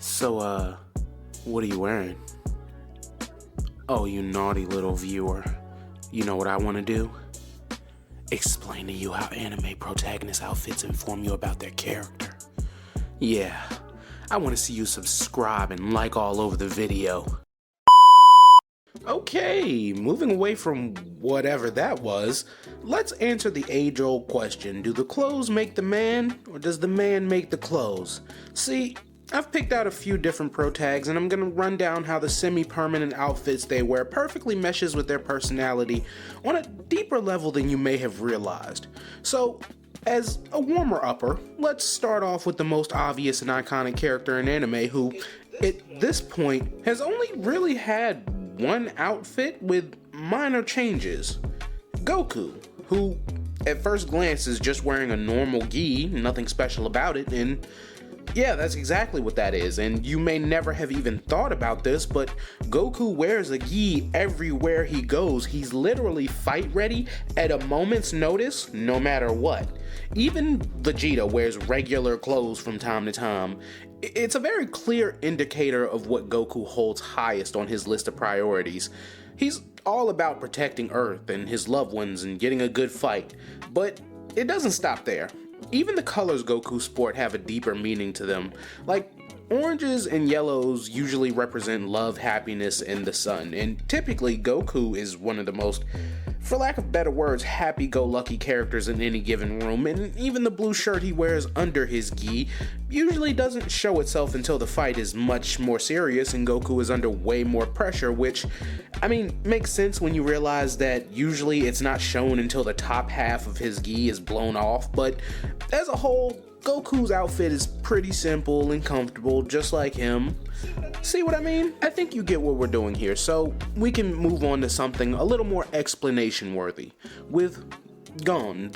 So, what are you wearing? Oh, you naughty little viewer. You know what I want to do? Explain to you how anime protagonist outfits inform you about their character. Yeah, I want to see you subscribe and like all over the video. Okay, moving away from whatever that was, let's answer the age-old question, do the clothes make the man, or does the man make the clothes? See, I've picked out a few different protags, and I'm gonna run down how the semi-permanent outfits they wear perfectly meshes with their personality on a deeper level than you may have realized. So, as a warmer-upper, let's start off with the most obvious and iconic character in anime who, at this point, has only really had one outfit with minor changes. Goku, who at first glance is just wearing a normal gi, nothing special about it, and yeah, that's exactly what that is, and you may never have even thought about this, but Goku wears a gi everywhere he goes. He's literally fight ready at a moment's notice, no matter what. Even Vegeta wears regular clothes from time to time. It's a very clear indicator of what Goku holds highest on his list of priorities. He's all about protecting Earth and his loved ones and getting a good fight, but it doesn't stop there. Even the colors Goku sport have a deeper meaning to them. Like, oranges and yellows usually represent love, happiness, and the sun, and typically Goku is one of the most, for lack of better words, happy-go-lucky characters in any given room, and even the blue shirt he wears under his gi usually doesn't show itself until the fight is much more serious and Goku is under way more pressure, which, I mean, makes sense when you realize that usually it's not shown until the top half of his gi is blown off, but as a whole, Goku's outfit is pretty simple and comfortable, just like him. See what I mean? I think you get what we're doing here, so we can move on to something a little more explanation worthy. With Gon,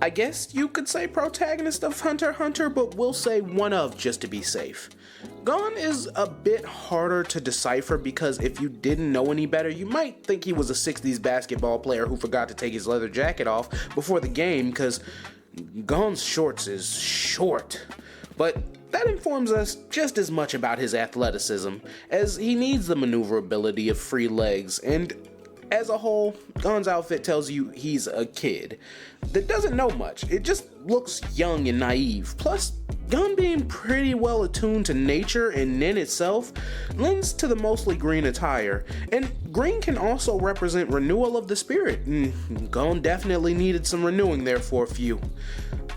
I guess you could say protagonist of Hunter x Hunter, but we'll say one of just to be safe. Gon is a bit harder to decipher because if you didn't know any better, you might think he was a 60s basketball player who forgot to take his leather jacket off before the game, because Gon's shorts is short, but that informs us just as much about his athleticism, as he needs the maneuverability of free legs, and as a whole, Gon's outfit tells you he's a kid that doesn't know much. It just looks young and naive. Plus, Gon being pretty well attuned to nature and Nin itself lends to the mostly green attire, and green can also represent renewal of the spirit, and Gon definitely needed some renewing there for a few.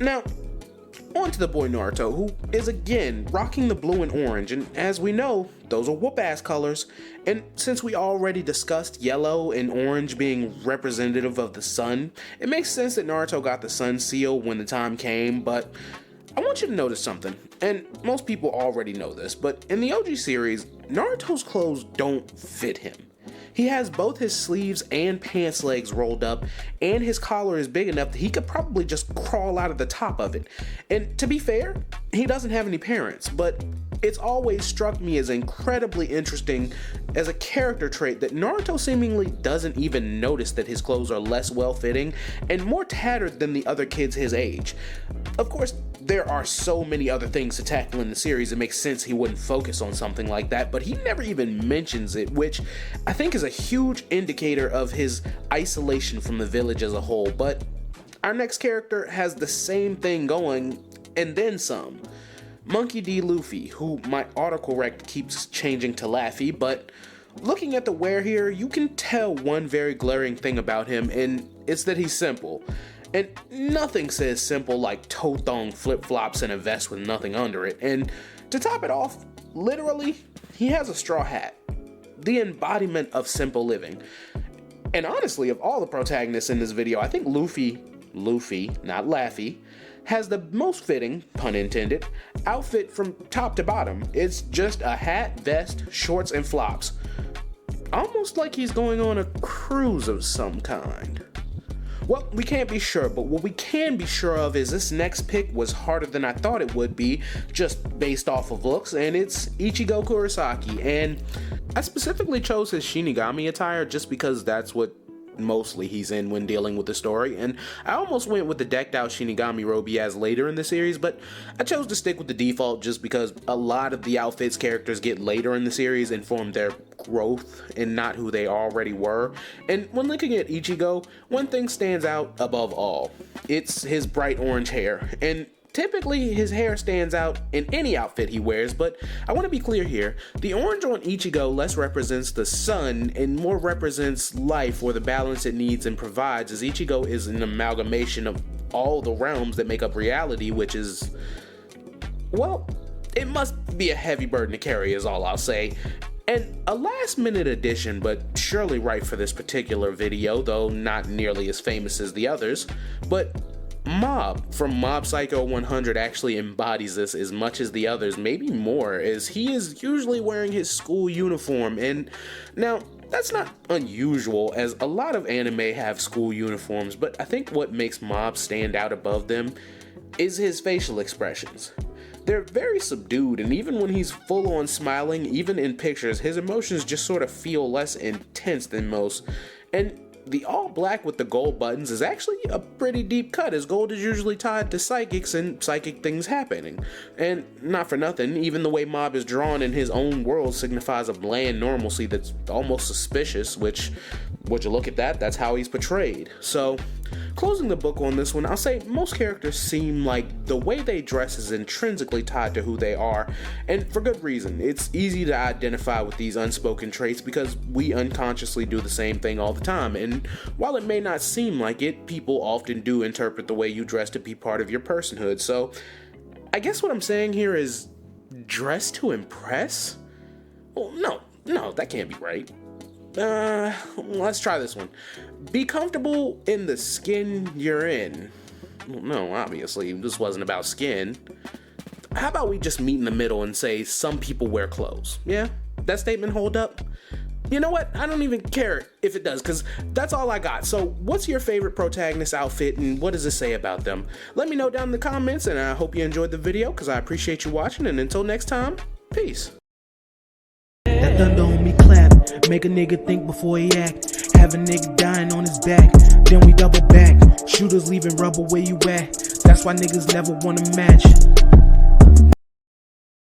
Now, on to the boy Naruto, who is again rocking the blue and orange, and as we know, those are whoop-ass colors, and since we already discussed yellow and orange being representative of the sun, it makes sense that Naruto got the sun seal when the time came, but I want you to notice something, and most people already know this, but in the OG series, Naruto's clothes don't fit him. He has both his sleeves and pants legs rolled up, and his collar is big enough that he could probably just crawl out of the top of it. And to be fair, he doesn't have any parents, but it's always struck me as incredibly interesting as a character trait that Naruto seemingly doesn't even notice that his clothes are less well-fitting and more tattered than the other kids his age. Of course, there are so many other things to tackle in the series, it makes sense he wouldn't focus on something like that, but he never even mentions it, which I think is a huge indicator of his isolation from the village as a whole. But our next character has the same thing going, and then some. Monkey D. Luffy, who my autocorrect keeps changing to Laffy, but looking at the wear here, you can tell one very glaring thing about him, and it's that he's simple. And nothing says simple like toe thong flip-flops and a vest with nothing under it. And to top it off, literally, he has a straw hat. The embodiment of simple living. And honestly, of all the protagonists in this video, I think Luffy, not Laffy, has the most fitting, pun intended, outfit from top to bottom. It's just a hat, vest, shorts, and flops. Almost like he's going on a cruise of some kind. Well, we can't be sure, but what we can be sure of is this next pick was harder than I thought it would be, just based off of looks, and it's Ichigo Kurosaki, and I specifically chose his Shinigami attire just because that's what mostly he's in when dealing with the story, and I almost went with the decked out Shinigami robe he has later in the series, but I chose to stick with the default just because a lot of the outfits characters get later in the series inform their growth and not who they already were. And when looking at Ichigo, one thing stands out above all. It's his bright orange hair, and typically, his hair stands out in any outfit he wears, but I want to be clear here. The orange on Ichigo less represents the sun and more represents life, or the balance it needs and provides, as Ichigo is an amalgamation of all the realms that make up reality, which is, well, it must be a heavy burden to carry is all I'll say. And a last minute addition, but surely right for this particular video, though not nearly as famous as the others, but Mob from Mob Psycho 100 actually embodies this as much as the others, maybe more, as he is usually wearing his school uniform. And now, that's not unusual, as a lot of anime have school uniforms, but I think what makes Mob stand out above them is his facial expressions. They're very subdued, and even when he's full on smiling, even in pictures, his emotions just sort of feel less intense than most. And the all black with the gold buttons is actually a pretty deep cut, as gold is usually tied to psychics and psychic things happening. And not for nothing, even the way Mob is drawn in his own world signifies a bland normalcy that's almost suspicious, which, would you look at that, that's how he's portrayed. So, closing the book on this one, I'll say most characters seem like the way they dress is intrinsically tied to who they are, and for good reason. It's easy to identify with these unspoken traits because we unconsciously do the same thing all the time, and while it may not seem like it, people often do interpret the way you dress to be part of your personhood. So, I guess what I'm saying here is dress to impress? Well, no, that can't be right. Let's try this one. Be comfortable in the skin you're in. Well, no, obviously, this wasn't about skin. How about we just meet in the middle and say some people wear clothes? Yeah? That statement hold up? You know what? I don't even care if it does, because that's all I got. So, what's your favorite protagonist outfit, and what does it say about them? Let me know down in the comments, and I hope you enjoyed the video, because I appreciate you watching, and until next time, peace. That thunder on me clap, make a nigga think before he act. Have a nigga dying on his back, then we double back. Shooters leaving rubber where you at, that's why niggas never wanna match.